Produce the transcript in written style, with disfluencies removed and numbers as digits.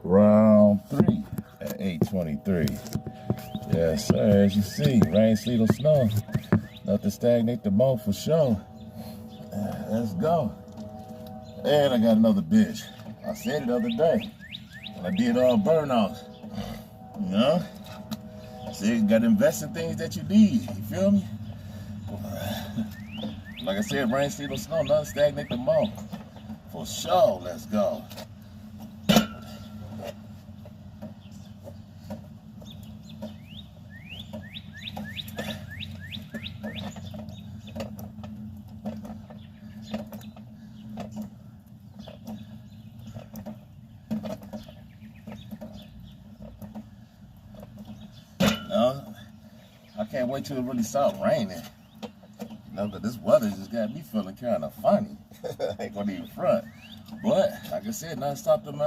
Round 3 at 8:23. Yes, sir. As you see, rain, sleet, or snow. Nothing stagnate the mo for sure. Let's go. And I got another bitch. I said it the other day when I did all burnouts. You know? See, you gotta invest in things that you need. You feel me? Like I said, rain, sleet, or snow, nothing stagnate the mo. For sure. Let's go. I can't wait till it really starts raining. You know, because this weather just got me feeling kind of funny. I ain't gonna even front. But, like I said, nothing stopped the